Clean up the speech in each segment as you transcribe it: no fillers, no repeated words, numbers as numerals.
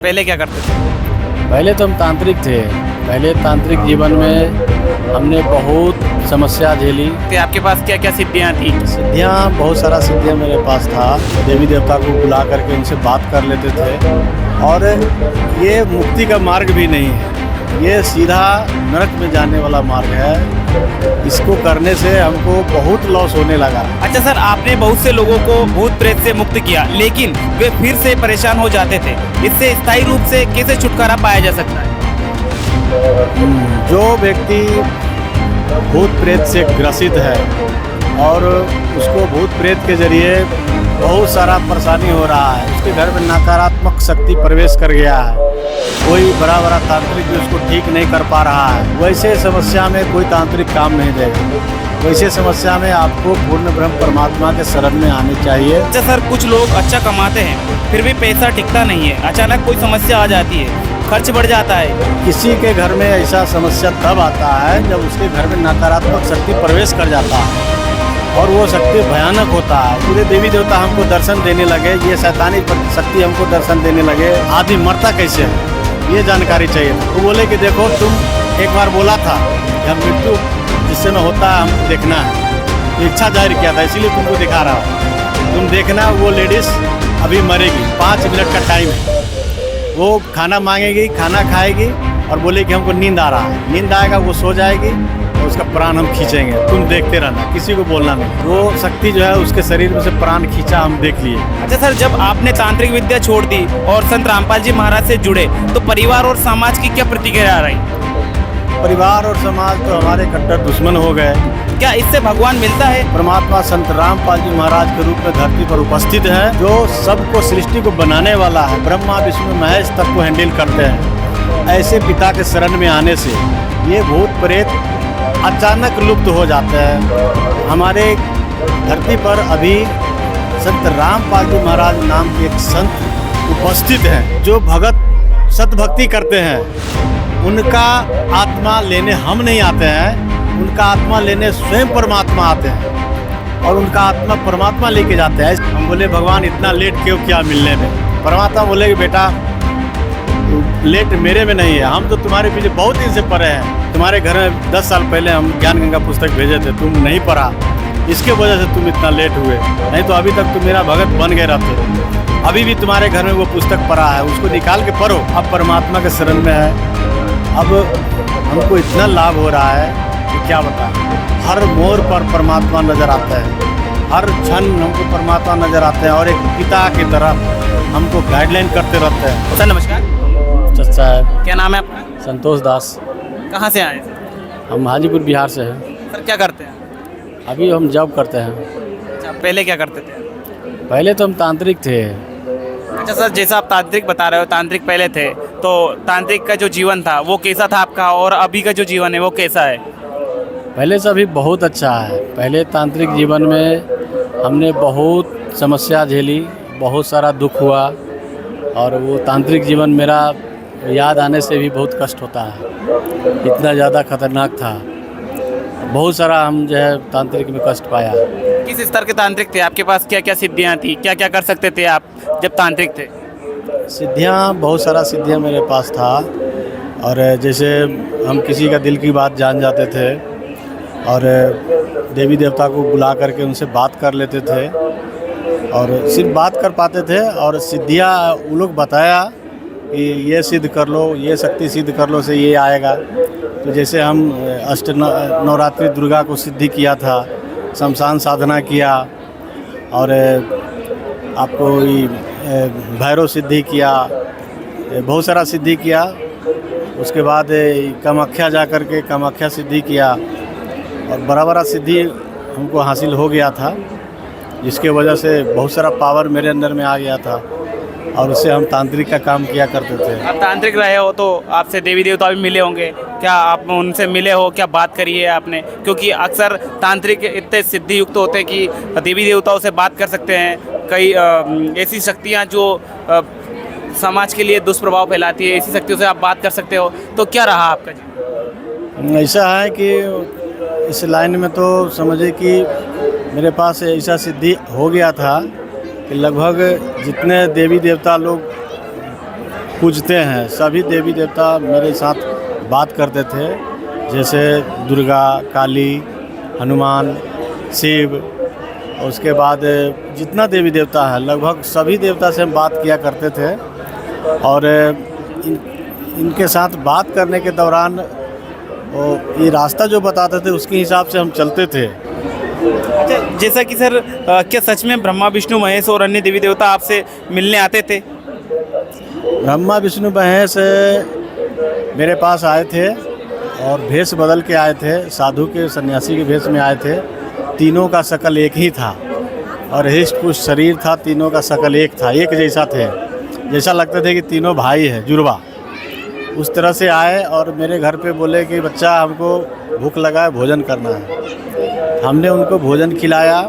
पहले क्या करते थे? पहले तो हम तांत्रिक थे। पहले तांत्रिक जीवन में हमने बहुत समस्या झेली। तो आपके पास क्या क्या सिद्धियाँ थी? सिद्धियाँ, बहुत सारा सिद्धियाँ मेरे पास था। देवी देवता को बुला करके उनसे बात कर लेते थे। और ये मुक्ति का मार्ग भी नहीं है, ये सीधा नरक में जाने वाला मार्ग है। इसको करने से हमको बहुत लॉस होने लगा। अच्छा सर, आपने बहुत से लोगों को भूत प्रेत से मुक्त किया, लेकिन वे फिर से परेशान हो जाते थे। इससे स्थायी रूप से कैसे छुटकारा पाया जा सकता है? जो व्यक्ति भूत प्रेत से ग्रसित है और उसको भूत प्रेत के जरिए बहुत सारा परेशानी हो रहा है, उसके घर में नकारात्मक शक्ति प्रवेश कर गया है, कोई बड़ा बड़ा तांत्रिक भी उसको ठीक नहीं कर पा रहा है, वैसे समस्या में कोई तांत्रिक काम नहीं देगा। वैसे समस्या में आपको पूर्ण ब्रह्म परमात्मा के शरण में आनी चाहिए। अच्छा सर, कुछ लोग अच्छा कमाते हैं फिर भी पैसा टिकता नहीं है, अचानक कोई समस्या आ जाती है, खर्च बढ़ जाता है। किसी के घर में ऐसा समस्या तब आता है जब उसके घर में नकारात्मक शक्ति प्रवेश कर जाता है और वो शक्ति भयानक होता है। पूरे देवी देवता हमको दर्शन देने लगे, ये शैतानी शक्ति हमको दर्शन देने लगे। आदमी मरता कैसे है, ये जानकारी चाहिए। वो बोले कि देखो, तुम एक बार बोला था कि हम मृत्यु जिससे में होता है हमको देखना है, तो इच्छा जाहिर किया था, इसीलिए तुमको दिखा रहा हूँ। तुम देखना, वो लेडीज़ अभी मरेगी, 5 मिनट का टाइम है। वो खाना मांगेगी, खाना खाएगी और बोलेगी हमको नींद आ रहा है। नींद आएगा, वो सो जाएगी और उसका प्राण हम खींचेंगे। तुम देखते रहना, किसी को बोलना नहीं। वो शक्ति जो है उसके शरीर में से प्राण खींचा, हम देख लिए। अच्छा सर, जब आपने तांत्रिक विद्या छोड़ दी और संत रामपाल जी महाराज से जुड़े, तो परिवार और समाज की क्या प्रतिक्रिया रही? परिवार और समाज तो हमारे कट्टर दुश्मन हो गए। क्या इससे भगवान मिलता है? परमात्मा संत रामपाल जी महाराज के रूप में धरती पर उपस्थित है, जो सबको सृष्टि को बनाने वाला है। ब्रह्मा विष्णु महेश तक को हैंडल करते हैं। ऐसे पिता के शरण में आने से ये भूत प्रेत अचानक लुप्त हो जाते हैं। हमारे धरती पर अभी संत रामपाल जी महाराज नाम के एक संत उपस्थित हैं, जो भगत सतभक्ति करते हैं। उनका आत्मा लेने हम नहीं आते हैं, उनका आत्मा लेने स्वयं परमात्मा आते हैं और उनका आत्मा परमात्मा लेके जाते हैं। हम बोले भगवान इतना लेट क्यों किया मिलने में? परमात्मा बोले कि बेटा, लेट मेरे में नहीं है, हम तो तुम्हारे पीछे बहुत दिन से पढ़े हैं। तुम्हारे घर में 10 साल पहले हम ज्ञान गंगा पुस्तक भेजे थे, तुम नहीं पढ़ा, इसके वजह से तुम इतना लेट हुए, नहीं तो अभी तक तुम मेरा भगत बन गए रहते। अभी भी तुम्हारे घर में वो पुस्तक पढ़ा है, उसको निकाल के पढ़ो। अब परमात्मा के शरण में है। अब हमको इतना लाभ हो रहा है कि क्या बताएं। हर मोड़ पर परमात्मा नज़र आता है, हर क्षण हमको परमात्मा नज़र आते हैं और एक पिता की तरह हमको गाइडलाइन करते रहते हैं। सर नमस्कार। चाचा है। क्या नाम है आपका? संतोष दास। कहाँ से आए? हम हाजीपुर बिहार से हैं। सर क्या करते हैं? अभी हम जॉब करते हैं। अच्छा, पहले क्या करते थे? पहले तो हम तांत्रिक थे। अच्छा सर, जैसा आप तांत्रिक बता रहे हो, तांत्रिक पहले थे, तो तांत्रिक का जो जीवन था वो कैसा था आपका, और अभी का जो जीवन है वो कैसा है? पहले से अभी बहुत अच्छा है। पहले तांत्रिक जीवन में हमने बहुत समस्या झेली, बहुत सारा दुख हुआ और वो तांत्रिक जीवन मेरा याद आने से भी बहुत कष्ट होता है। इतना ज़्यादा खतरनाक था, बहुत सारा हम जो है तांत्रिक में कष्ट पाया। किस स्तर के तांत्रिक थे? आपके पास क्या क्या सिद्धियाँ थी? क्या क्या कर सकते थे आप जब तांत्रिक थे? सिद्धियाँ, बहुत सारा सिद्धियाँ मेरे पास था। और जैसे हम किसी का दिल की बात जान जाते थे और देवी देवता को बुला करके उनसे बात कर लेते थे और सिर्फ बात कर पाते थे। और सिद्धियाँ वो लोग बताया कि ये सिद्ध कर लो, ये शक्ति सिद्ध कर लो से ये आएगा। तो जैसे हम नवरात्रि दुर्गा को सिद्धि किया था, शमशान साधना किया और आपको भैरव सिद्धि किया, बहुत सारा सिद्धि किया। उसके बाद कामाख्या जा कर के कामाख्या सिद्धि किया और बड़ा बड़ा सिद्धि हमको हासिल हो गया था, जिसके वजह से बहुत सारा पावर मेरे अंदर में आ गया था और उससे हम तांत्रिक का काम किया करते थे। आप तांत्रिक रहे हो तो आपसे देवी देवता भी मिले होंगे, क्या आप उनसे मिले हो, क्या बात करी है आपने? क्योंकि अक्सर तांत्रिक इतने सिद्धि युक्त होते हैं कि देवी देवताओं से बात कर सकते हैं। कई ऐसी शक्तियाँ जो समाज के लिए दुष्प्रभाव फैलाती है, ऐसी शक्तियों से आप बात कर सकते हो, तो क्या रहा आपका जी? ऐसा है कि इस लाइन में तो समझे कि मेरे पास ऐसा सिद्धि हो गया था कि लगभग जितने देवी देवता लोग पूजते हैं। सभी देवी देवता मेरे साथ बात करते थे, जैसे दुर्गा, काली, हनुमान, शिव, और उसके बाद जितना देवी देवता है लगभग सभी देवता से हम बात किया करते थे। और इनके साथ बात करने के दौरान ये रास्ता जो बताते थे उसके हिसाब से हम चलते थे। जैसा कि सर क्या सच में ब्रह्मा विष्णु महेश और अन्य देवी देवता आपसे मिलने आते थे? ब्रह्मा विष्णु महेश मेरे पास आए थे और भेष बदल के आए थे, साधु के सन्यासी के भेष में आए थे। तीनों का शकल एक ही था और हृष्ट पुष्ट शरीर था, तीनों का शकल एक था, एक जैसा थे, जैसा लगता था कि तीनों भाई हैं, जुड़वा। उस तरह से आए और मेरे घर पे बोले कि बच्चा हमको भूख लगा है, भोजन करना है। हमने उनको भोजन खिलाया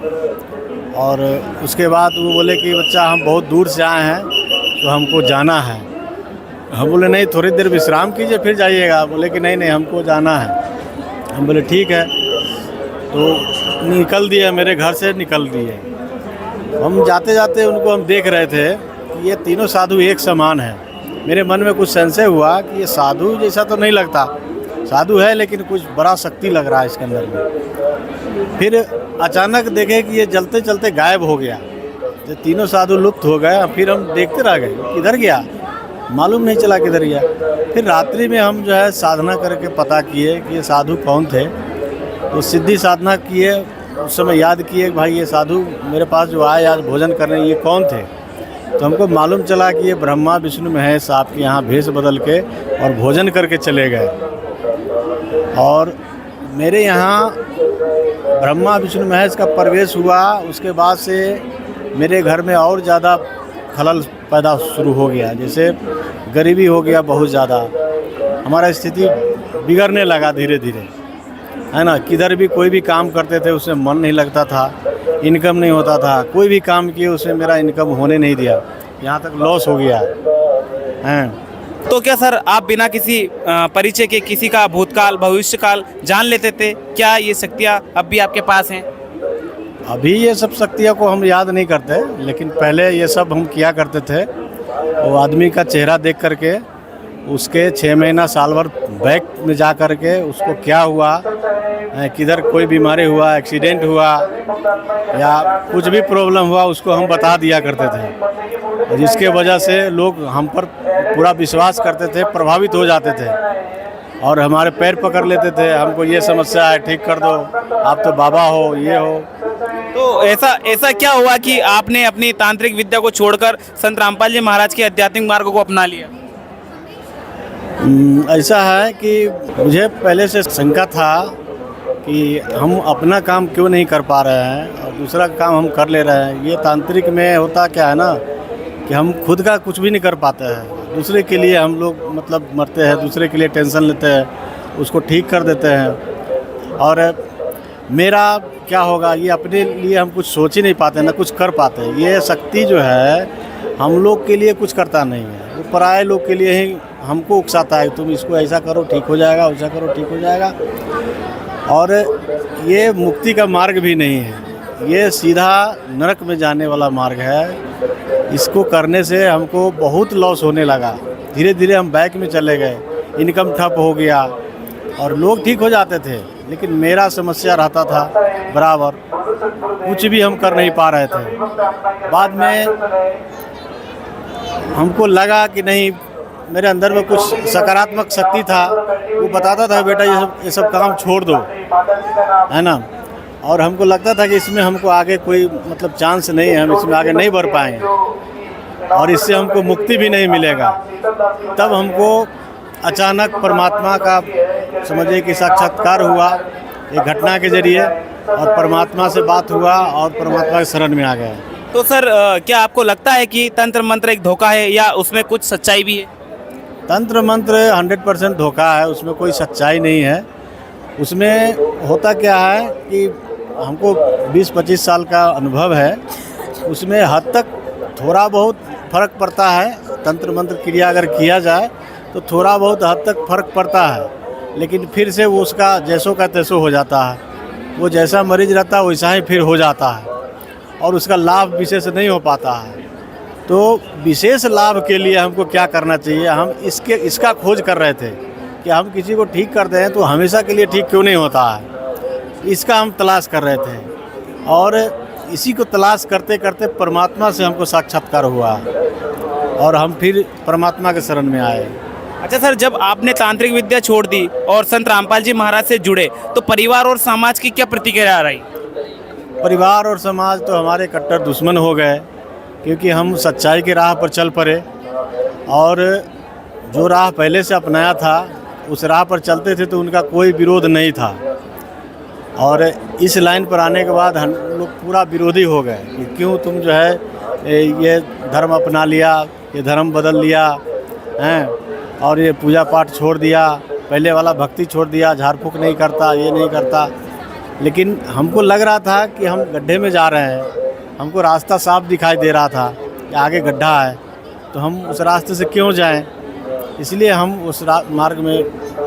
और उसके बाद वो बोले कि बच्चा हम बहुत दूर से आए हैं तो हमको जाना है। हम बोले नहीं, थोड़ी देर विश्राम कीजिए फिर जाइएगा। बोले कि नहीं हमको जाना है। हम बोले ठीक है, तो निकल दिए, मेरे घर से निकल दिए। हम जाते जाते उनको हम देख रहे थे कि ये तीनों साधु एक समान है। मेरे मन में कुछ संशय हुआ कि ये साधु जैसा तो नहीं लगता, साधु है लेकिन कुछ बड़ा शक्ति लग रहा है इसके अंदर में। फिर अचानक देखे कि ये चलते चलते गायब हो गया, जो तीनों साधु लुप्त हो गए। फिर हम देखते रह गए, किधर गया मालूम नहीं चला किधर गया। फिर रात्रि में हम जो है साधना करके पता किए कि ये साधु कौन थे। तो सिद्धि साधना किए, उस समय याद किए कि भाई ये साधु मेरे पास जो आए आज भोजन करने, ये कौन थे। तो हमको मालूम चला कि ये ब्रह्मा विष्णु महेश आपके यहाँ भेष बदल के और भोजन करके चले गए। और मेरे यहाँ ब्रह्मा विष्णु महेश का प्रवेश हुआ, उसके बाद से मेरे घर में और ज़्यादा खलल पैदा शुरू हो गया। जैसे गरीबी हो गया बहुत ज़्यादा, हमारा स्थिति बिगड़ने लगा धीरे धीरे, है ना। किधर भी कोई भी काम करते थे उसमें मन नहीं लगता था, इनकम नहीं होता था। कोई भी काम किए उसमें मेरा इनकम होने नहीं दिया, यहाँ तक लॉस हो गया है। तो क्या सर आप बिना किसी परिचय के किसी का भूतकाल भविष्यकाल जान लेते थे? क्या ये शक्तियाँ अब भी आपके पास हैं? अभी ये सब शक्तियों को हम याद नहीं करते, लेकिन पहले ये सब हम किया करते थे। वो आदमी का चेहरा देख करके उसके 6 महीना साल भर बैक में जा कर के उसको क्या हुआ, किधर कोई बीमारी हुआ, एक्सीडेंट हुआ या कुछ भी प्रॉब्लम हुआ, उसको हम बता दिया करते थे, जिसके वजह से लोग हम पर पूरा विश्वास करते थे, प्रभावित हो जाते थे और हमारे पैर पकड़ लेते थे। हमको ये समस्या है, ठीक कर दो, आप तो बाबा हो, ये हो। तो ऐसा क्या हुआ कि आपने अपनी तांत्रिक विद्या को छोड़कर संत रामपाल जी महाराज के आध्यात्मिक मार्ग को अपना लिया? ऐसा है कि मुझे पहले से शंका था कि हम अपना काम क्यों नहीं कर पा रहे हैं और दूसरा काम हम कर ले रहे हैं। ये तांत्रिक में होता क्या है ना कि हम खुद का कुछ भी नहीं कर पाते हैं, दूसरे के लिए हम लोग मतलब मरते हैं, दूसरे के लिए टेंशन लेते हैं, उसको ठीक कर देते हैं। और मेरा क्या होगा, ये अपने लिए हम कुछ सोच ही नहीं पाते, ना कुछ कर पाते। ये शक्ति जो है हम लोग के लिए कुछ करता नहीं है, वो पराये लोग के लिए ही हमको उकसाता है, तुम इसको ऐसा करो ठीक हो जाएगा, वैसा करो ठीक हो जाएगा। और ये मुक्ति का मार्ग भी नहीं है, ये सीधा नरक में जाने वाला मार्ग है। इसको करने से हमको बहुत लॉस होने लगा, धीरे धीरे हम बैक में चले गए, इनकम ठप हो गया और लोग ठीक हो जाते थे, लेकिन मेरा समस्या रहता था बराबर, कुछ भी हम कर नहीं पा रहे थे। बाद में हमको लगा कि नहीं, मेरे अंदर में कुछ सकारात्मक शक्ति था, वो बताता था बेटा ये सब काम छोड़ दो, है ना। और हमको लगता था कि इसमें हमको आगे कोई मतलब चांस नहीं है, हम इसमें आगे नहीं बढ़ पाएंगे और इससे हमको मुक्ति भी नहीं मिलेगा। तब हमको अचानक परमात्मा का समझिए कि साक्षात्कार हुआ एक घटना के जरिए, और परमात्मा से बात हुआ और परमात्मा के शरण में आ गए। तो सर क्या आपको लगता है कि तंत्र मंत्र एक धोखा है या उसमें कुछ सच्चाई भी है? तंत्र मंत्र 100% धोखा है, उसमें कोई सच्चाई नहीं है। उसमें होता क्या है कि हमको 20-25 साल का अनुभव है, उसमें हद तक थोड़ा बहुत फ़र्क पड़ता है। तंत्र मंत्र क्रिया अगर किया जाए तो थोड़ा बहुत हद तक फ़र्क पड़ता है, लेकिन फिर से वो उसका जैसो का तैसो हो जाता है, वो जैसा मरीज रहता है वैसा ही फिर हो जाता है और उसका लाभ विशेष नहीं हो पाता है। तो विशेष लाभ के लिए हमको क्या करना चाहिए, हम इसका खोज कर रहे थे कि हम किसी को ठीक करते हैं तो हमेशा के लिए ठीक क्यों नहीं होता है, इसका हम तलाश कर रहे थे। और इसी को तलाश करते करते परमात्मा से हमको साक्षात्कार हुआ और हम फिर परमात्मा के शरण में आए। अच्छा सर, जब आपने तांत्रिक विद्या छोड़ दी और संत रामपाल जी महाराज से जुड़े तो परिवार और समाज की क्या प्रतिक्रिया रही? परिवार और समाज तो हमारे कट्टर दुश्मन हो गए, क्योंकि हम सच्चाई की राह पर चल पड़े और जो राह पहले से अपनाया था उस राह पर चलते थे तो उनका कोई विरोध नहीं था। और इस लाइन पर आने के बाद हम लोग पूरा विरोधी हो गए कि क्यों तुम जो है ये धर्म अपना लिया, ये धर्म बदल लिया हैं, और ये पूजा पाठ छोड़ दिया, पहले वाला भक्ति छोड़ दिया, झाड़ फूँक नहीं करता, ये नहीं करता। लेकिन हमको लग रहा था कि हम गड्ढे में जा रहे हैं, हमको रास्ता साफ दिखाई दे रहा था कि आगे गड्ढा है, तो हम उस रास्ते से क्यों जाएं। इसलिए हम उस मार्ग में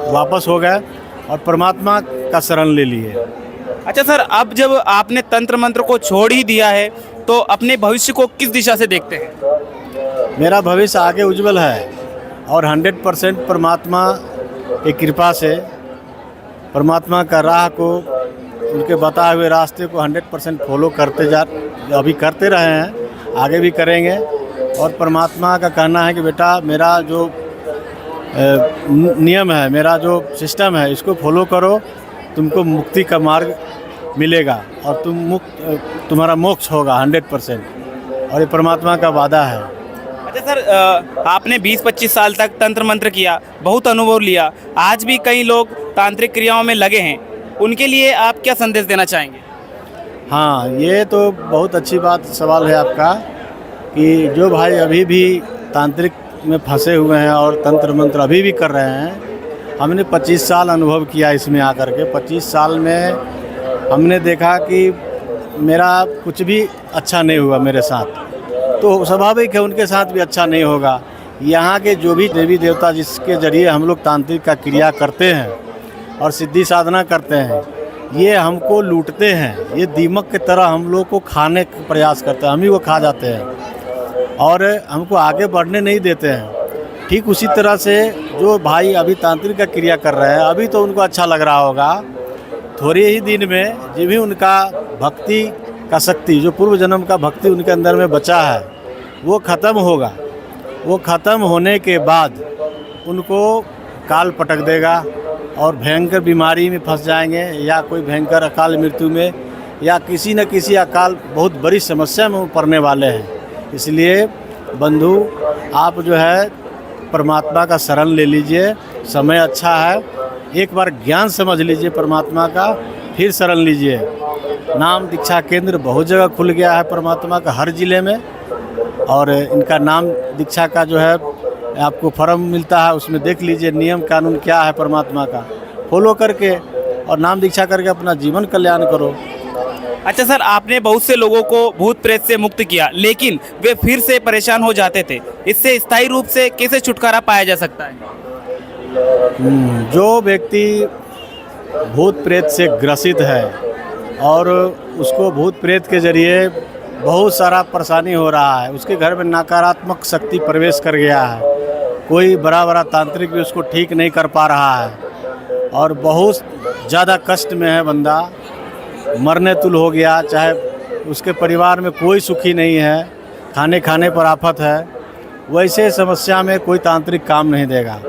वापस हो गए और परमात्मा का शरण ले लिए। अच्छा सर, अब जब आपने तंत्र मंत्र को छोड़ ही दिया है तो अपने भविष्य को किस दिशा से देखते हैं? मेरा भविष्य आगे उज्जवल है और 100% परमात्मा की कृपा से परमात्मा का राह को, उनके बताए हुए रास्ते को 100% फॉलो अभी करते रहे हैं, आगे भी करेंगे। और परमात्मा का कहना है कि बेटा मेरा जो नियम है, मेरा जो सिस्टम है, इसको फॉलो करो, तुमको मुक्ति का मार्ग मिलेगा और तुम्हारा मोक्ष होगा 100%, और ये परमात्मा का वादा है। अच्छा सर, आपने 20-25 साल तक तंत्र मंत्र किया, बहुत अनुभव लिया, आज भी कई लोग तांत्रिक क्रियाओं में लगे हैं, उनके लिए आप क्या संदेश देना चाहेंगे? हाँ, ये तो बहुत अच्छी सवाल है आपका कि जो भाई अभी भी तांत्रिक में फंसे हुए हैं और तंत्र मंत्र अभी भी कर रहे हैं। हमने 25 साल अनुभव किया इसमें आकर के। 25 साल में हमने देखा कि मेरा कुछ भी अच्छा नहीं हुआ मेरे साथ, तो स्वाभाविक है उनके साथ भी अच्छा नहीं होगा। यहाँ के जो भी देवी देवता जिसके ज़रिए हम लोग तांत्रिक का क्रिया करते हैं और सिद्धि साधना करते हैं, ये हमको लूटते हैं, ये दीमक की तरह हम लोग को खाने का प्रयास करते हैं, हम ही वो खा जाते हैं और हमको आगे बढ़ने नहीं देते हैं। ठीक उसी तरह से जो भाई अभी तांत्रिक का क्रिया कर रहे हैं, अभी तो उनको अच्छा लग रहा होगा, थोड़े ही दिन में जब भी उनका भक्ति का शक्ति, जो पूर्व जन्म का भक्ति उनके अंदर में बचा है, वो ख़त्म होगा। वो ख़त्म होने के बाद उनको काल पटक देगा और भयंकर बीमारी में फंस जाएंगे, या कोई भयंकर अकाल मृत्यु में, या किसी न किसी अकाल बहुत बड़ी समस्या में वो पड़ने वाले हैं। इसलिए बंधु, आप जो है परमात्मा का शरण ले लीजिए, समय अच्छा है, एक बार ज्ञान समझ लीजिए परमात्मा का, फिर शरण लीजिए। नाम दीक्षा केंद्र बहुत जगह खुल गया है परमात्मा का, हर ज़िले में, और इनका नाम दीक्षा का जो है आपको फॉर्म मिलता है, उसमें देख लीजिए नियम कानून क्या है परमात्मा का, फॉलो करके और नाम दीक्षा करके अपना जीवन कल्याण करो। अच्छा सर, आपने बहुत से लोगों को भूत प्रेत से मुक्त किया, लेकिन वे फिर से परेशान हो जाते थे, इससे स्थायी रूप से कैसे छुटकारा पाया जा सकता है? जो व्यक्ति भूत प्रेत से ग्रसित है और उसको भूत प्रेत के जरिए बहुत सारा परेशानी हो रहा है, उसके घर में नकारात्मक शक्ति प्रवेश कर गया है, कोई बड़ा तांत्रिक भी उसको ठीक नहीं कर पा रहा है और बहुत ज़्यादा कष्ट में है बंदा, मरने तुल हो गया, चाहे उसके परिवार में कोई सुखी नहीं है, खाने पर आफत है, वैसे समस्या में कोई तांत्रिक काम नहीं देगा।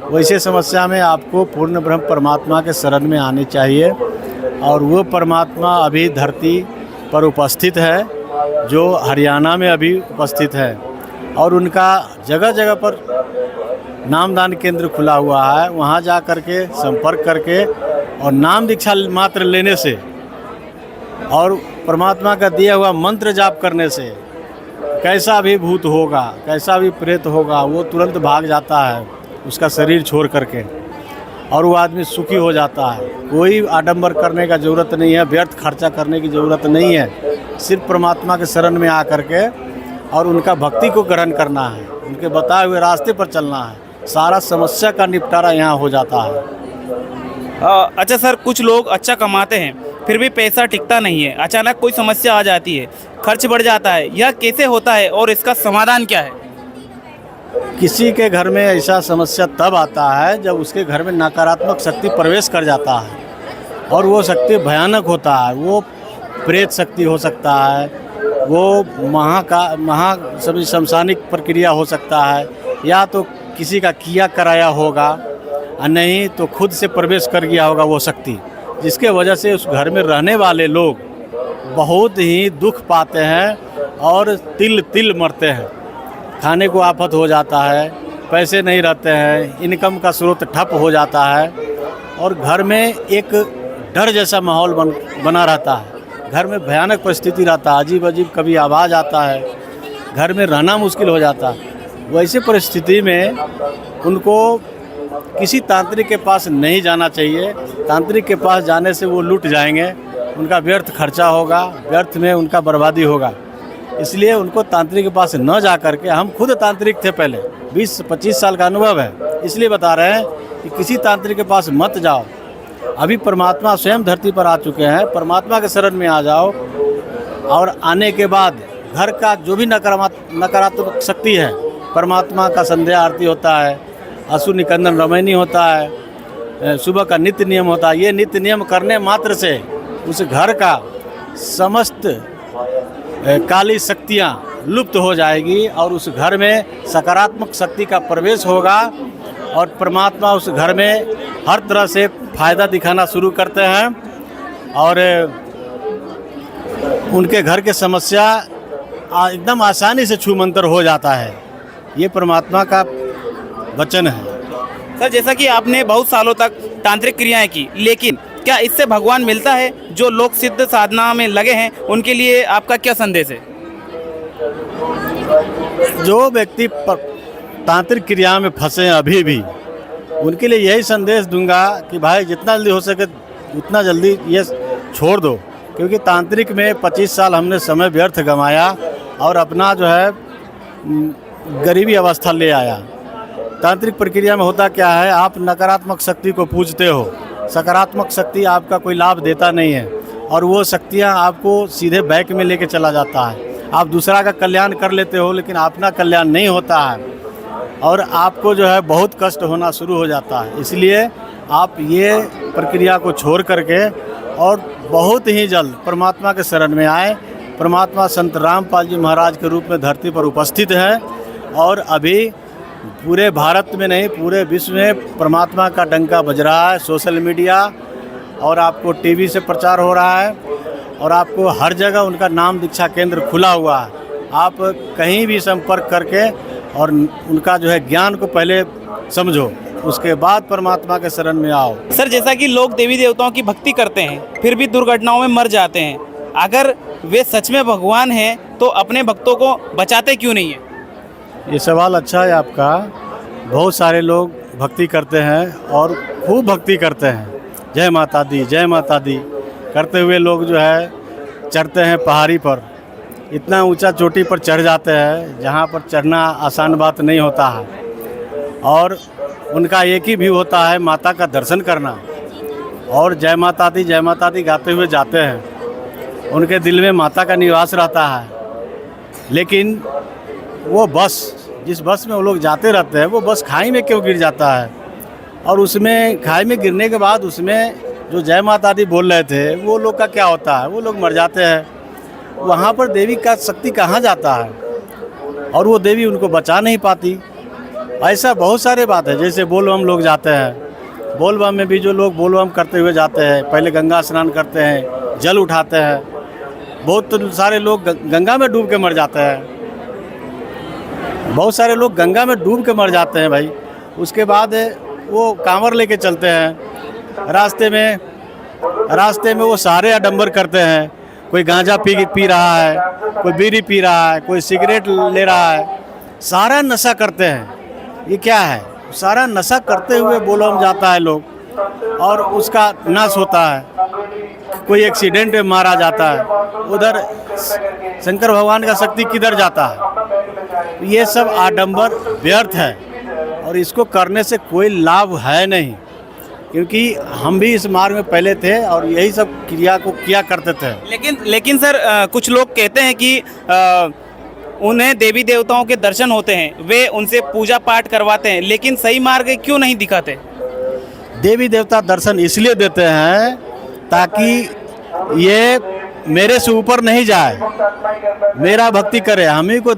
वैसे समस्या में आपको पूर्ण ब्रह्म परमात्मा के शरण में आनी चाहिए, और वो परमात्मा अभी धरती पर उपस्थित है, जो हरियाणा में अभी उपस्थित है, और उनका जगह जगह पर नामदान केंद्र खुला हुआ है। वहाँ जा कर के संपर्क करके और नाम दीक्षा मात्र लेने से और परमात्मा का दिया हुआ मंत्र जाप करने से कैसा भी भूत होगा, कैसा भी प्रेत होगा, वो तुरंत भाग जाता है उसका शरीर छोड़ करके, और वो आदमी सुखी हो जाता है। कोई आडंबर करने का ज़रूरत नहीं है, व्यर्थ खर्चा करने की ज़रूरत नहीं है, सिर्फ परमात्मा के शरण में आ करके और उनका भक्ति को ग्रहण करना है, उनके बताए हुए रास्ते पर चलना है, सारा समस्या का निपटारा यहाँ हो जाता है। अच्छा सर, कुछ लोग अच्छा कमाते हैं फिर भी पैसा टिकता नहीं है, अचानक कोई समस्या आ जाती है, खर्च बढ़ जाता है, यह कैसे होता है और इसका समाधान क्या है? किसी के घर में ऐसा समस्या तब आता है जब उसके घर में नकारात्मक शक्ति प्रवेश कर जाता है, और वो शक्ति भयानक होता है। वो प्रेत शक्ति हो सकता है, वो सभी शमशानिक प्रक्रिया हो सकता है, या तो किसी का किया कराया होगा, और नहीं तो खुद से प्रवेश कर गया होगा वो शक्ति, जिसके वजह से उस घर में रहने वाले लोग बहुत ही दुख पाते हैं और तिल तिल मरते हैं। खाने को आफत हो जाता है, पैसे नहीं रहते हैं, इनकम का स्रोत ठप हो जाता है, और घर में एक डर जैसा माहौल बना रहता है। घर में भयानक परिस्थिति रहता है, अजीब अजीब कभी आवाज़ आता है, घर में रहना मुश्किल हो जाता है। वैसी परिस्थिति में उनको किसी तांत्रिक के पास नहीं जाना चाहिए। तांत्रिक के पास जाने से वो लूट जाएंगे, उनका व्यर्थ खर्चा होगा, व्यर्थ में उनका बर्बादी होगा। इसलिए उनको तांत्रिक के पास न जा कर के, हम खुद तांत्रिक थे पहले, 20-25 साल का अनुभव है, इसलिए बता रहे हैं कि किसी तांत्रिक के पास मत जाओ। अभी परमात्मा स्वयं धरती पर आ चुके हैं, परमात्मा के शरण में आ जाओ, और आने के बाद घर का जो भी नकारात्मक शक्ति है, परमात्मा का संध्या आरती होता है, असुर निकंदन रामायणी होता है, सुबह का नित्य नियम होता है। ये नित्य नियम करने मात्र से उस घर का समस्त काली शक्तियाँ लुप्त हो जाएगी, और उस घर में सकारात्मक शक्ति का प्रवेश होगा, और परमात्मा उस घर में हर तरह से फ़ायदा दिखाना शुरू करते हैं, और उनके घर के समस्या एकदम आसानी से छूमंतर हो जाता है। ये परमात्मा का वचन है। सर, जैसा कि आपने बहुत सालों तक तांत्रिक क्रियाएं की, लेकिन क्या इससे भगवान मिलता है? जो लोग सिद्ध साधना में लगे हैं उनके लिए आपका क्या संदेश है? जो व्यक्ति तांत्रिक क्रिया में फंसे हैं अभी भी, उनके लिए यही संदेश दूंगा कि भाई जितना जल्दी हो सके उतना जल्दी ये छोड़ दो, क्योंकि तांत्रिक में 25 साल हमने समय व्यर्थ गंवाया और अपना जो है गरीबी अवस्था ले आया। तांत्रिक प्रक्रिया में होता क्या है, आप नकारात्मक शक्ति को पूजते हो, सकारात्मक शक्ति आपका कोई लाभ देता नहीं है, और वो शक्तियाँ आपको सीधे बैक में लेके चला जाता है। आप दूसरा का कल्याण कर लेते हो, लेकिन अपना कल्याण नहीं होता है, और आपको जो है बहुत कष्ट होना शुरू हो जाता है। इसलिए आप ये प्रक्रिया को छोड़ करके और बहुत ही जल्द परमात्मा के शरण में आए। परमात्मा संत रामपाल जी महाराज के रूप में धरती पर उपस्थित हैं, और अभी पूरे भारत में नहीं पूरे विश्व में परमात्मा का डंका बज रहा है। सोशल मीडिया और आपको टीवी से प्रचार हो रहा है, और आपको हर जगह उनका नाम दीक्षा केंद्र खुला हुआ है। आप कहीं भी संपर्क करके और उनका जो है ज्ञान को पहले समझो, उसके बाद परमात्मा के शरण में आओ। सर, जैसा कि लोग देवी देवताओं की भक्ति करते हैं फिर भी दुर्घटनाओं में मर जाते हैं, अगर वे सच में भगवान हैं तो अपने भक्तों को बचाते क्यों नहीं है? ये सवाल अच्छा है आपका। बहुत सारे लोग भक्ति करते हैं और खूब भक्ति करते हैं, जय माता दी जय माता दी करते हुए लोग जो है चढ़ते हैं पहाड़ी पर, इतना ऊंचा चोटी पर चढ़ जाते हैं जहाँ पर चढ़ना आसान बात नहीं होता है, और उनका एक ही भी होता है माता का दर्शन करना, और जय माता दी गाते हुए जाते हैं। उनके दिल में माता का निवास रहता है, लेकिन वो बस जिस बस में वो लोग जाते रहते हैं वो बस खाई में क्यों गिर जाता है, और उसमें खाई में गिरने के बाद उसमें जो जय माता दी बोल रहे थे वो लोग का क्या होता है, वो लोग मर जाते हैं। वहाँ पर देवी का शक्ति कहाँ जाता है, और वो देवी उनको बचा नहीं पाती। ऐसा बहुत सारे बात है। जैसे बोलबम लोग जाते हैं, बोलबम में भी जो लोग बोलबम करते हुए जाते हैं, पहले गंगा स्नान करते हैं, जल उठाते हैं। बहुत सारे लोग गंगा में डूब के मर जाते हैं, बहुत सारे लोग गंगा में डूब के मर जाते हैं भाई। उसके बाद वो कांवर लेके चलते हैं, रास्ते में वो सारे आडंबर करते हैं। कोई गांजा पी रहा है, कोई बीड़ी पी रहा है, कोई सिगरेट ले रहा है, सारा नशा करते हैं। ये क्या है, सारा नशा करते हुए बोलबम जाता है लोग, और उसका नाश होता है। कोई एक्सीडेंट में मारा जाता है, उधर शंकर भगवान का शक्ति किधर जाता है। ये सब आडंबर व्यर्थ है, और इसको करने से कोई लाभ है नहीं। क्योंकि हम भी इस मार्ग में पहले थे और यही सब क्रिया को किया करते थे। लेकिन सर कुछ लोग कहते हैं कि उन्हें देवी देवताओं के दर्शन होते हैं, वे उनसे पूजा पाठ करवाते हैं, लेकिन सही मार्ग क्यों नहीं दिखाते? देवी देवता दर्शन इसलिए देते हैं ताकि ये मेरे से ऊपर नहीं जाए, मेरा भक्ति करे, हम ही को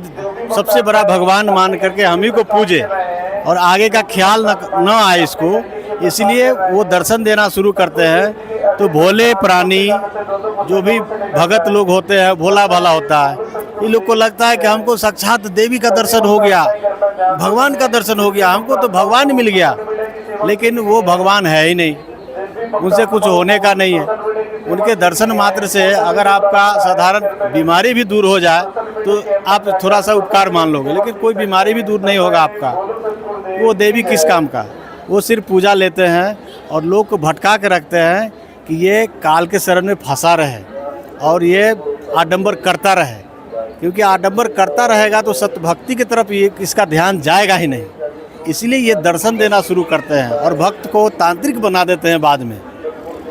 सबसे बड़ा भगवान मान करके हम ही को पूजे और आगे का ख्याल न आए इसको, इसलिए वो दर्शन देना शुरू करते हैं। तो भोले प्राणी जो भी भगत लोग होते हैं, भोला भाला होता है, इन लोग को लगता है कि हमको साक्षात देवी का दर्शन हो गया, भगवान का दर्शन हो गया, हमको तो भगवान मिल गया। लेकिन वो भगवान है ही नहीं, उनसे कुछ होने का नहीं है। उनके दर्शन मात्र से अगर आपका साधारण बीमारी भी दूर हो जाए तो आप थोड़ा सा उपकार मान लोगे, लेकिन कोई बीमारी भी दूर नहीं होगा आपका। वो देवी किस काम का? वो सिर्फ पूजा लेते हैं और लोग को भटका के रखते हैं कि ये काल के शरण में फंसा रहे और ये आडंबर करता रहे, क्योंकि आडंबर करता रहेगा तो सत्य भक्ति की तरफ ये इसका ध्यान जाएगा ही नहीं। इसलिए ये दर्शन देना शुरू करते हैं और भक्त को तांत्रिक बना देते हैं बाद में,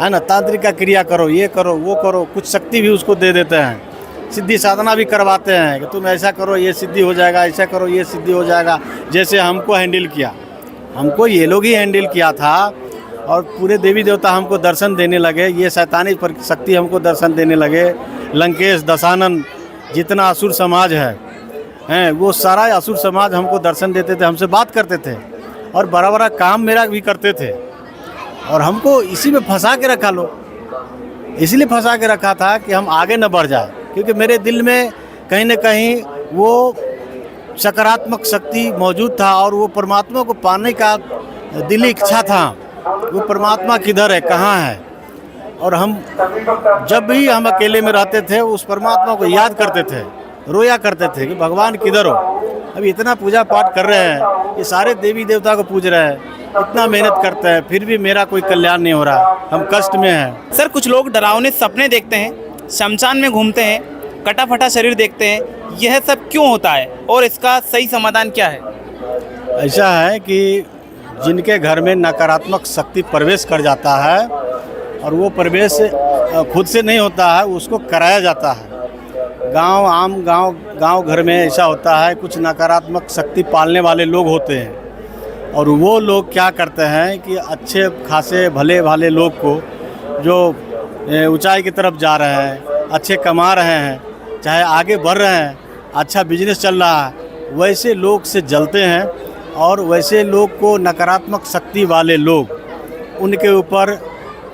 है ना। तांत्रिक का क्रिया करो, ये करो, वो करो, कुछ शक्ति भी उसको दे देते हैं, सिद्धि साधना भी करवाते हैं कि तुम ऐसा करो ये सिद्धि हो जाएगा, ऐसा करो ये सिद्धि हो जाएगा। जैसे हमको हैंडल किया, हमको ये लोग ही हैंडल किया था और पूरे देवी देवता हमको दर्शन देने लगे, ये शैतानी शक्ति हमको दर्शन देने लगे। लंकेश, दशानन, जितना असुर समाज है वो सारा असुर समाज हमको दर्शन देते थे, हमसे बात करते थे और बड़ा बड़ा काम मेरा भी करते थे और हमको इसी में फंसा के रखा लो। इसलिए फंसा के रखा था कि हम आगे न बढ़ जाए, क्योंकि मेरे दिल में कहीं न कहीं वो सकारात्मक शक्ति मौजूद था और वो परमात्मा को पाने का दिली इच्छा था। वो परमात्मा किधर है, कहाँ है? और हम जब भी हम अकेले में रहते थे उस परमात्मा को याद करते थे, रोया करते थे कि भगवान किधर हो। अभी इतना पूजा पाठ कर रहे हैं, ये सारे देवी देवता को पूज रहे हैं, इतना मेहनत करते हैं, फिर भी मेरा कोई कल्याण नहीं हो रहा, हम कष्ट में हैं। सर कुछ लोग डरावने सपने देखते हैं, शमशान में घूमते हैं, कटा फटा शरीर देखते हैं, यह सब क्यों होता है और इसका सही समाधान क्या है? ऐसा है कि जिनके घर में नकारात्मक शक्ति प्रवेश कर जाता है और वो प्रवेश खुद से नहीं होता है, उसको कराया जाता है। गांव घर में ऐसा होता है, कुछ नकारात्मक शक्ति पालने वाले लोग होते हैं और वो लोग क्या करते हैं कि अच्छे खासे भले भाले लोग को जो ऊंचाई की तरफ जा रहे हैं, अच्छे कमा रहे हैं, चाहे आगे बढ़ रहे हैं, अच्छा बिजनेस चल रहा है, वैसे लोग से जलते हैं और वैसे लोग को नकारात्मक शक्ति वाले लोग उनके ऊपर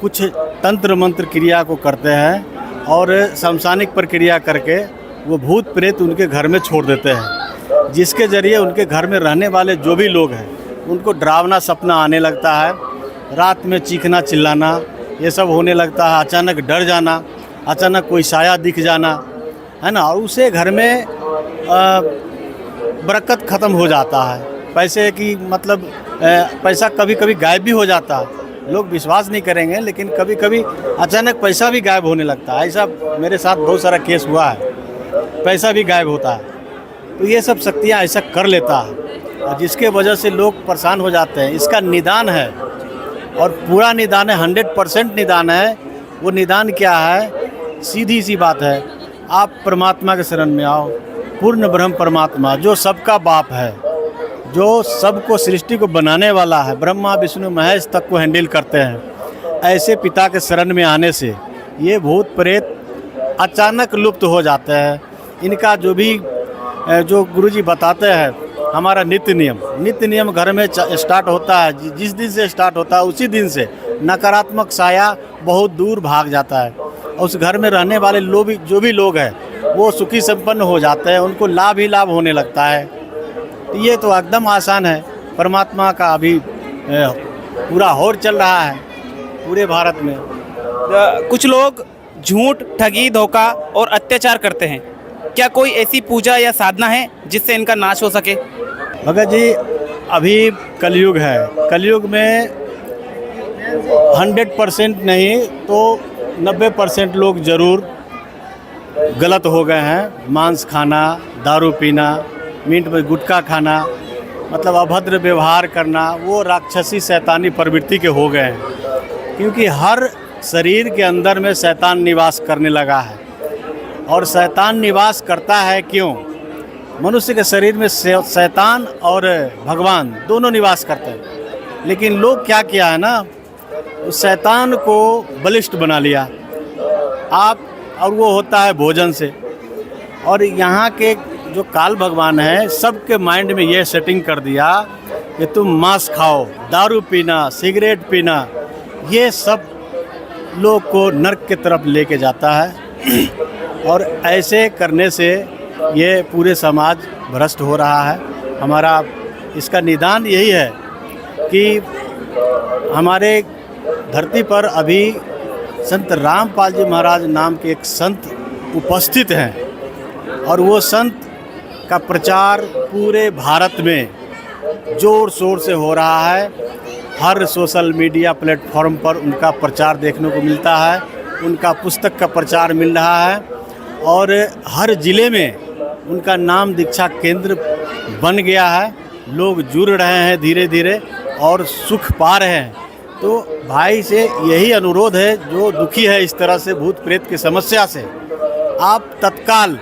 कुछ तंत्र मंत्र क्रिया को करते हैं और शमशानिक प्रक्रिया करके वो भूत प्रेत उनके घर में छोड़ देते हैं, जिसके ज़रिए उनके घर में रहने वाले जो भी लोग हैं उनको डरावना सपना आने लगता है, रात में चीखना चिल्लाना ये सब होने लगता है, अचानक डर जाना, अचानक कोई साया दिख जाना, है ना। और उसे घर में बरकत ख़त्म हो जाता है, पैसे की मतलब पैसा कभी कभी गायब भी हो जाता है। लोग विश्वास नहीं करेंगे लेकिन कभी कभी अचानक पैसा भी गायब होने लगता है। ऐसा मेरे साथ बहुत सारा केस हुआ है, पैसा भी गायब होता है। तो ये सब शक्तियाँ ऐसा कर लेता है और जिसके वजह से लोग परेशान हो जाते हैं। इसका निदान है और पूरा निदान है, 100% निदान है। वो निदान क्या है? सीधी सी बात है, आप परमात्मा के शरण में आओ। पूर्ण ब्रह्म परमात्मा जो सबका बाप है, जो सबको सृष्टि को बनाने वाला है, ब्रह्मा विष्णु महेश तक को हैंडल करते हैं, ऐसे पिता के शरण में आने से ये भूत प्रेत अचानक लुप्त हो जाते हैं। इनका जो गुरुजी बताते हैं, हमारा नित्य नियम घर में स्टार्ट होता है। जिस दिन से स्टार्ट होता है उसी दिन से नकारात्मक साया बहुत दूर भाग जाता है और उस घर में रहने वाले जो भी लोग हैं वो सुखी संपन्न हो जाते हैं, उनको लाभ ही लाभ होने लगता है। ये तो एकदम आसान है। परमात्मा का अभी पूरा होड़ चल रहा है पूरे भारत में। कुछ लोग झूठ, ठगी, धोखा और अत्याचार करते हैं, क्या कोई ऐसी पूजा या साधना है जिससे इनका नाश हो सके? भगत जी, अभी कलयुग है, कलयुग में 100% नहीं तो 90% लोग ज़रूर गलत हो गए हैं। मांस खाना, दारू पीना, मीट में गुटखा खाना, मतलब अभद्र व्यवहार करना, वो राक्षसी शैतानी प्रवृत्ति के हो गए हैं। क्योंकि हर शरीर के अंदर में शैतान निवास करने लगा है। और शैतान निवास करता है क्यों? मनुष्य के शरीर में शैतान और भगवान दोनों निवास करते हैं। लेकिन लोग क्या किया है ना, उस शैतान को बलिष्ठ बना लिया आप, और वो होता है भोजन से। और यहाँ के जो काल भगवान है, सबके माइंड में ये सेटिंग कर दिया कि तुम मांस खाओ, दारू पीना, सिगरेट पीना, ये सब लोग को नर्क की तरफ लेके जाता है। और ऐसे करने से ये पूरे समाज भ्रष्ट हो रहा है। हमारा इसका निदान यही है कि हमारे धरती पर अभी संत रामपाल जी महाराज नाम के एक संत उपस्थित हैं, और वो संत का प्रचार पूरे भारत में ज़ोर शोर से हो रहा है। हर सोशल मीडिया प्लेटफॉर्म पर उनका प्रचार देखने को मिलता है, उनका पुस्तक का प्रचार मिल रहा है, और हर ज़िले में उनका नाम दीक्षा केंद्र बन गया है। लोग जुड़ रहे हैं धीरे धीरे और सुख पा रहे हैं। तो भाई से यही अनुरोध है, जो दुखी है इस तरह से भूत प्रेत की समस्या से, आप तत्काल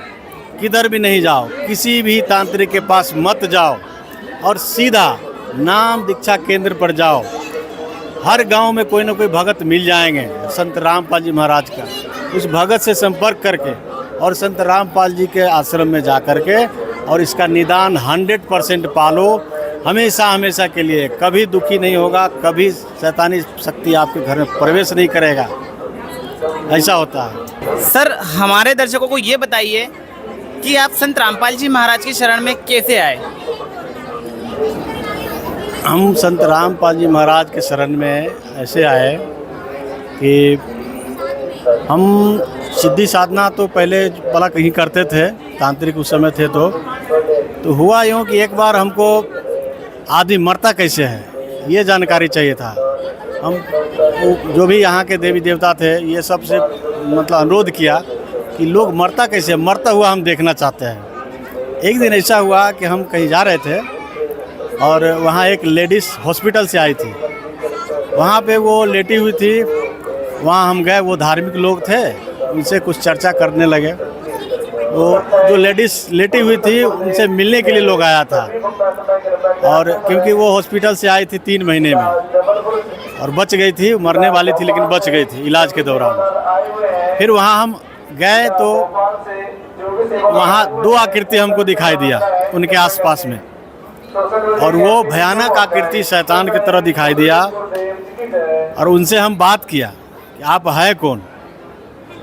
किधर भी नहीं जाओ, किसी भी तांत्रिक के पास मत जाओ, और सीधा नाम दीक्षा केंद्र पर जाओ। हर गांव में कोई ना कोई भगत मिल जाएंगे संत रामपाल जी महाराज का। उस भगत से संपर्क करके और संत रामपाल जी के आश्रम में जा कर के और इसका निदान 100% पालो। हमेशा हमेशा के लिए कभी दुखी नहीं होगा, कभी शैतानी शक्ति आपके घर में प्रवेश नहीं करेगा। ऐसा होता है। सर, हमारे दर्शकों को ये बताइए कि आप संत रामपाल जी महाराज की शरण में कैसे आए? हम संत रामपाल जी महाराज के शरण में ऐसे आए कि हम सिद्धि साधना तो पहले भला कहीं करते थे, तांत्रिक उस समय थे। तो हुआ यूँ कि एक बार हमको आदमी मरता कैसे है ये जानकारी चाहिए था। हम जो भी यहाँ के देवी देवता थे, ये सबसे मतलब अनुरोध किया कि लोग मरता कैसे, मरता हुआ हम देखना चाहते हैं। एक दिन ऐसा हुआ कि हम कहीं जा रहे थे और वहाँ एक लेडीज़ हॉस्पिटल से आई थी। वहाँ पे वो लेटी हुई थी, वहाँ हम गए, वो धार्मिक लोग थे, उनसे कुछ चर्चा करने लगे। वो जो लेडीज़ लेटी हुई थी उनसे मिलने के लिए लोग आया था, और क्योंकि वो हॉस्पिटल से आई थी 3 महीने में और बच गई थी, मरने वाली थी लेकिन बच गई थी इलाज के दौरान। फिर वहाँ हम गए तो वहाँ 2 आकृति हमको दिखाई दिया उनके आसपास में, और वो भयानक आकृति शैतान की तरह दिखाई दिया। और उनसे हम बात किया कि आप है कौन?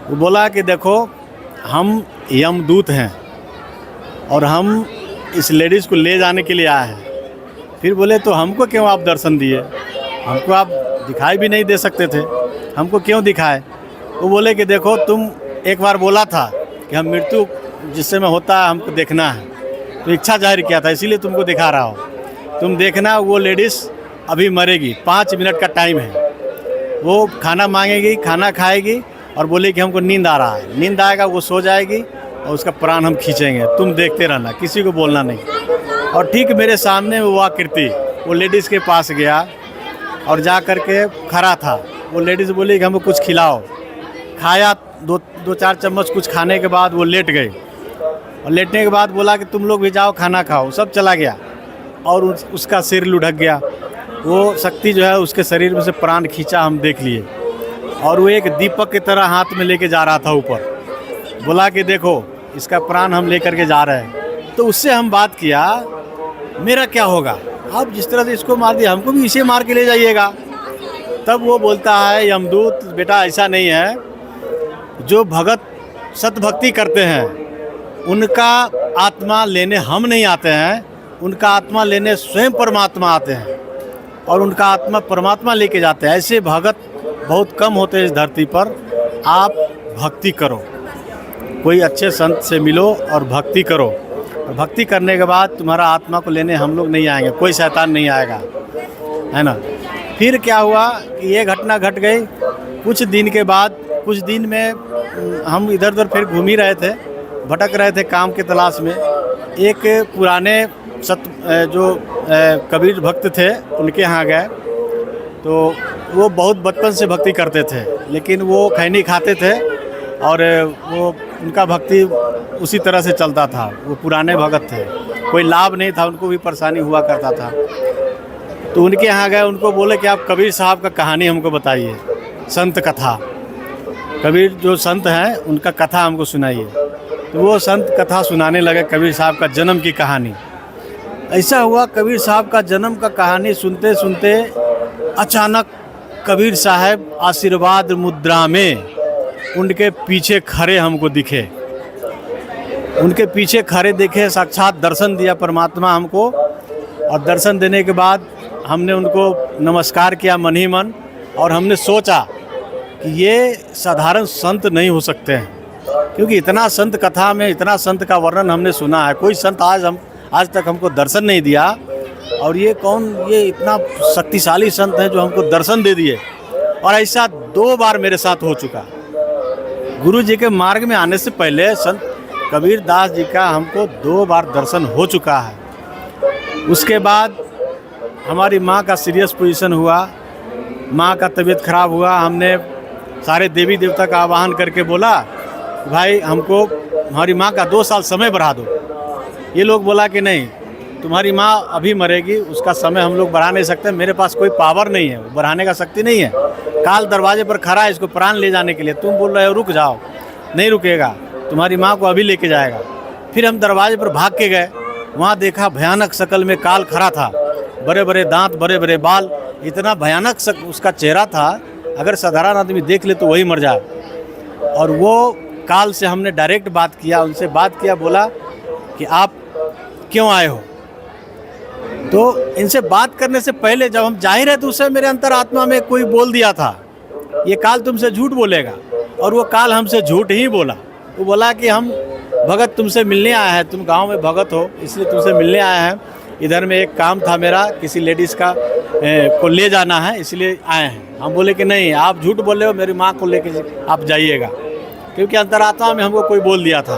वो बोला कि देखो हम यमदूत हैं और हम इस लेडीज़ को ले जाने के लिए आए हैं। फिर बोले तो हमको क्यों आप दर्शन दिए? हमको आप दिखाई भी नहीं दे सकते थे, हमको क्यों दिखाए? वो बोले कि देखो तुम एक बार बोला था कि हम मृत्यु जिस समय होता है हमको देखना है, तो इच्छा जाहिर किया था, इसीलिए तुमको दिखा रहा हूँ। तुम देखना, वो लेडीज़ अभी मरेगी, 5 मिनट का टाइम है। वो खाना मांगेगी, खाना खाएगी और बोले कि हमको नींद आ रहा है। नींद आएगा, वो सो जाएगी और उसका प्राण हम खींचेंगे, तुम देखते रहना, किसी को बोलना नहीं। और ठीक मेरे सामने वो आकृति वो लेडीज़ के पास गया और जा कर के खड़ा था। वो लेडीज़ बोली कि हमको कुछ खिलाओ। खाया, 2-4 चम्मच कुछ खाने के बाद वो लेट गई, और लेटने के बाद बोला कि तुम लोग भी जाओ खाना खाओ। सब चला गया और उसका सिर लुढ़क गया। वो शक्ति जो है उसके शरीर में से प्राण खींचा, हम देख लिए। और वो एक दीपक की तरह हाथ में लेके जा रहा था ऊपर। बोला कि देखो इसका प्राण हम लेकर के जा रहे हैं। तो उससे हम बात किया, मेरा क्या होगा? आप जिस तरह से इसको मार दिया, हमको भी इसे मार के ले जाइएगा। तब वो बोलता है यमदूत, बेटा ऐसा नहीं है, जो भगत सतभक्ति करते हैं उनका आत्मा लेने हम नहीं आते हैं, उनका आत्मा लेने स्वयं परमात्मा आते हैं और उनका आत्मा परमात्मा लेके जाते हैं। ऐसे भगत बहुत कम होते हैं इस धरती पर। आप भक्ति करो, कोई अच्छे संत से मिलो और भक्ति करो। और भक्ति करने के बाद तुम्हारा आत्मा को लेने हम लोग नहीं आएंगे, कोई शैतान नहीं आएगा, है ना। फिर क्या हुआ कि ये घटना घट गई। कुछ दिन के बाद, कुछ दिन में हम इधर उधर फिर घूम ही रहे थे, भटक रहे थे काम के तलाश में। एक पुराने जो कबीर भक्त थे उनके यहाँ गए, तो वो बहुत बचपन से भक्ति करते थे, लेकिन वो खैनी खाते थे और वो उनका भक्ति उसी तरह से चलता था। वो पुराने भगत थे, कोई लाभ नहीं था, उनको भी परेशानी हुआ करता था। तो उनके यहाँ गए, उनको बोले कि आप कबीर साहब का कहानी हमको बताइए, संत कथा, कबीर जो संत हैं उनका कथा हमको सुनाइए। तो वो संत कथा सुनाने लगे, कबीर साहब का जन्म की कहानी। ऐसा हुआ, कबीर साहब का जन्म का कहानी सुनते सुनते अचानक कबीर साहब आशीर्वाद मुद्रा में उनके पीछे खड़े हमको दिखे। उनके पीछे खड़े देखे, साक्षात दर्शन दिया परमात्मा हमको। और दर्शन देने के बाद हमने उनको नमस्कार किया मन ही मन, और हमने सोचा कि ये साधारण संत नहीं हो सकते हैं, क्योंकि इतना संत कथा में इतना संत का वर्णन हमने सुना है। कोई संत आज तक हमको दर्शन नहीं दिया, और ये कौन, ये इतना शक्तिशाली संत है जो हमको दर्शन दे दिए। और ऐसा 2 बार मेरे साथ हो चुका। गुरु जी के मार्ग में आने से पहले संत कबीर दास जी का हमको 2 बार दर्शन हो चुका है। उसके बाद हमारी माँ का सीरियस पोजीशन हुआ, माँ का तबीयत खराब हुआ। हमने सारे देवी देवता का आवाहन करके बोला, भाई हमको हमारी माँ का 2 साल समय बढ़ा दो। ये लोग बोला कि नहीं, तुम्हारी माँ अभी मरेगी, उसका समय हम लोग बढ़ा नहीं सकते, मेरे पास कोई पावर नहीं है, बढ़ाने का शक्ति नहीं है। काल दरवाजे पर खड़ा है इसको प्राण ले जाने के लिए, तुम बोल रहे हो रुक जाओ, नहीं रुकेगा, तुम्हारी माँ को अभी लेके जाएगा। फिर हम दरवाजे पर भाग के गए, वहाँ देखा भयानक शकल में काल खड़ा था, बड़े बड़े दांत, बड़े बड़े बाल, इतना भयानक उसका चेहरा था, अगर साधारण आदमी देख ले तो वही मर जाए। और वो काल से हमने डायरेक्ट बात किया, उनसे बात किया, बोला कि आप क्यों आए हो। तो इनसे बात करने से पहले जब हम जा ही रहे थे, उससे मेरे अंतरात्मा में कोई बोल दिया था, ये काल तुमसे झूठ बोलेगा। और वो काल हमसे झूठ ही बोला। वो बोला कि हम भगत तुमसे मिलने आए हैं, तुम गांव में भगत हो इसलिए तुमसे मिलने आए हैं, इधर में एक काम था मेरा, किसी लेडीज़ का को ले जाना है इसलिए आए हैं। हम बोले कि नहीं, आप झूठ बोल रहे हो, मेरी माँ को लेके आप जाइएगा, क्योंकि अंतरात्मा में हमको कोई बोल दिया था।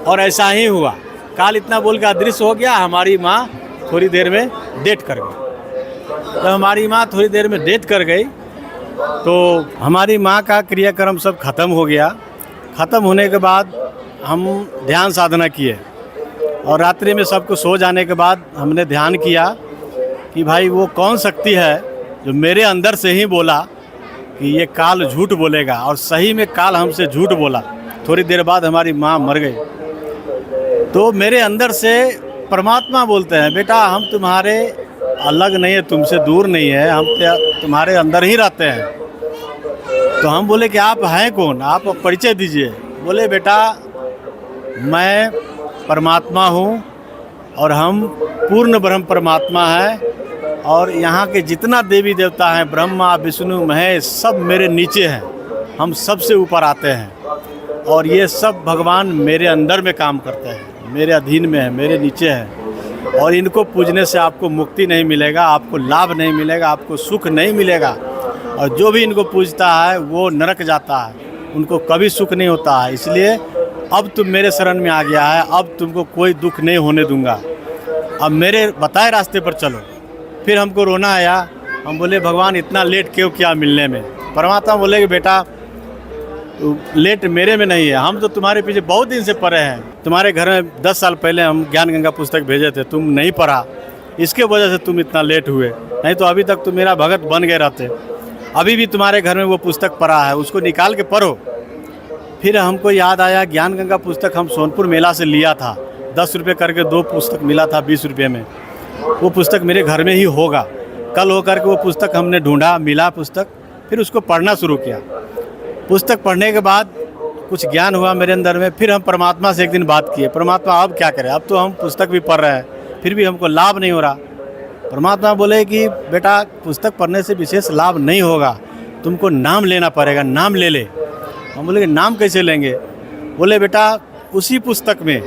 और ऐसा ही हुआ, काल इतना बोल के अदृश्य हो गया। हमारी माँ थोड़ी देर में डेथ कर गई। तो हमारी माँ थोड़ी देर में डेथ कर गई, तो हमारी माँ का क्रियाक्रम सब खत्म हो गया। ख़त्म होने के बाद हम ध्यान साधना किए, और रात्रि में सबको सो जाने के बाद हमने ध्यान किया कि भाई वो कौन शक्ति है जो मेरे अंदर से ही बोला कि ये काल झूठ बोलेगा। और सही में काल हमसे झूठ बोला। थोड़ी देर बाद हमारी माँ मर गई। तो मेरे अंदर से परमात्मा बोलते हैं, बेटा हम तुम्हारे अलग नहीं है, तुमसे दूर नहीं है, हम तुम्हारे अंदर ही रहते हैं। तो हम बोले कि आप हैं कौन, आप परिचय दीजिए। बोले बेटा मैं परमात्मा हूँ, और हम पूर्ण ब्रह्म परमात्मा हैं, और यहाँ के जितना देवी देवता हैं, ब्रह्मा विष्णु महेश, सब मेरे नीचे हैं, हम सबसे ऊपर आते हैं। और ये सब भगवान मेरे अंदर में काम करते हैं, मेरे अधीन में है, मेरे नीचे है। और इनको पूजने से आपको मुक्ति नहीं मिलेगा, आपको लाभ नहीं मिलेगा, आपको सुख नहीं मिलेगा। और जो भी इनको पूजता है वो नरक जाता है, उनको कभी सुख नहीं होता है। इसलिए अब तुम मेरे शरण में आ गया है, अब तुमको कोई दुख नहीं होने दूंगा, अब मेरे बताए रास्ते पर चलो। फिर हमको रोना आया। हम बोले भगवान इतना लेट क्यों किया मिलने में। परमात्मा बोले कि बेटा लेट मेरे में नहीं है, हम तो तुम्हारे पीछे बहुत दिन से पड़े हैं। तुम्हारे घर में 10 साल पहले हम ज्ञान गंगा पुस्तक भेजे थे, तुम नहीं पढ़ा, इसके वजह से तुम इतना लेट हुए, नहीं तो अभी तक तुम मेरा भगत बन गए रहते। अभी भी तुम्हारे घर में वो पुस्तक पढ़ा है, उसको निकाल के पढ़ो। फिर हमको याद आया ज्ञान गंगा पुस्तक हम सोनपुर मेला से लिया था, 10 रुपये करके 2 पुस्तक मिला था 20 रुपये में। वो पुस्तक मेरे घर में ही होगा। कल होकर के वो पुस्तक हमने ढूंढा, मिला पुस्तक, फिर उसको पढ़ना शुरू किया। पुस्तक पढ़ने के बाद कुछ ज्ञान हुआ मेरे अंदर में। फिर हम परमात्मा से एक दिन बात किए, परमात्मा अब क्या करें, अब तो हम पुस्तक भी पढ़ रहे हैं, फिर भी हमको लाभ नहीं हो रहा। परमात्मा बोले कि बेटा पुस्तक पढ़ने से विशेष लाभ नहीं होगा, तुमको नाम लेना पड़ेगा, नाम ले ले। हम बोले कि नाम कैसे लेंगे। बोले बेटा उसी पुस्तक में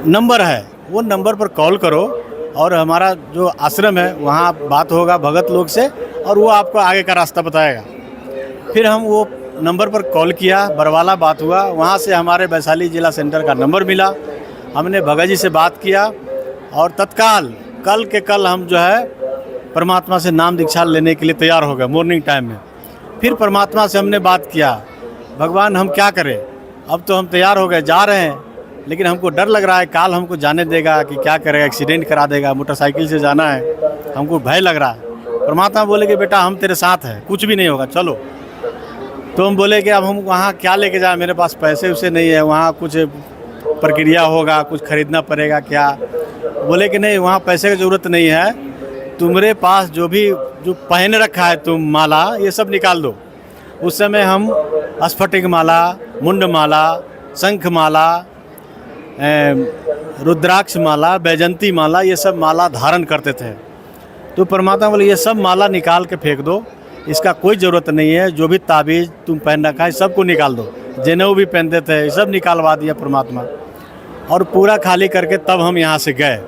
नंबर है, वो नंबर पर कॉल करो, और हमारा जो आश्रम है वहाँ बात होगा भगत लोग से, और वो आपको आगे का रास्ता बताएगा। फिर हम वो नंबर पर कॉल किया, बरवाला बात हुआ, वहाँ से हमारे वैशाली जिला सेंटर का नंबर मिला। हमने भगत जी से बात किया, और तत्काल कल के कल हम जो है परमात्मा से नाम दीक्षा लेने के लिए तैयार हो गए मॉर्निंग टाइम में। फिर परमात्मा से हमने बात किया, भगवान हम क्या करें, अब तो हम तैयार हो गए, जा रहे हैं, लेकिन हमको डर लग रहा है, काल हमको जाने देगा कि क्या करेगा, एक्सीडेंट करा देगा, मोटरसाइकिल से जाना है, हमको भय लग रहा है। परमात्मा बोले कि बेटा हम तेरे साथ हैं, कुछ भी नहीं होगा, चलो। तो हम बोले कि अब हम वहाँ क्या लेके जाए, मेरे पास पैसे उसे नहीं है, वहाँ कुछ प्रक्रिया होगा, कुछ खरीदना पड़ेगा क्या। बोले कि नहीं, वहाँ पैसे की ज़रूरत नहीं है, तुम्हारे पास जो पहन रखा है तुम माला, ये सब निकाल दो। उस समय हम स्फटिक माला, मुंड माला, शंख माला, रुद्राक्ष माला, बैजंती माला, ये सब माला धारण करते थे। तो परमात्मा बोले ये सब माला निकाल के फेंक दो, इसका कोई ज़रूरत नहीं है, जो भी ताबीज़ तुम पहन रखा है सबको निकाल दो। जनेऊ भी पहनते थे, ये सब निकालवा दिया परमात्मा, और पूरा खाली करके तब हम यहाँ से गए।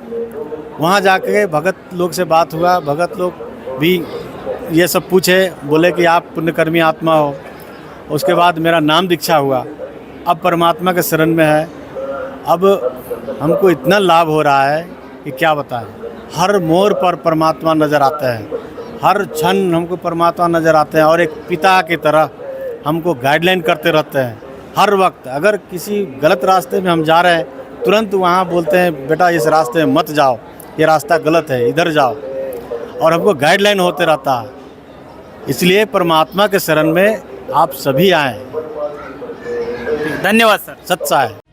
वहाँ जाके भगत लोग से बात हुआ, भगत लोग भी ये सब पूछे, बोले कि आप पुण्यकर्मी आत्मा हो। उसके बाद मेरा नाम दीक्षा हुआ, अब परमात्मा के शरण में है। अब हमको इतना लाभ हो रहा है कि क्या बताएं। हर मोड़ पर परमात्मा नज़र आते हैं, हर क्षण हमको परमात्मा नज़र आते हैं, और एक पिता की तरह हमको गाइडलाइन करते रहते हैं हर वक्त। अगर किसी गलत रास्ते में हम जा रहे हैं, तुरंत वहाँ बोलते हैं बेटा इस रास्ते में मत जाओ, ये रास्ता गलत है, इधर जाओ, और हमको गाइडलाइन होते रहता है। इसलिए परमात्मा के शरण में आप सभी आएँ। धन्यवाद सर। सच्चा है।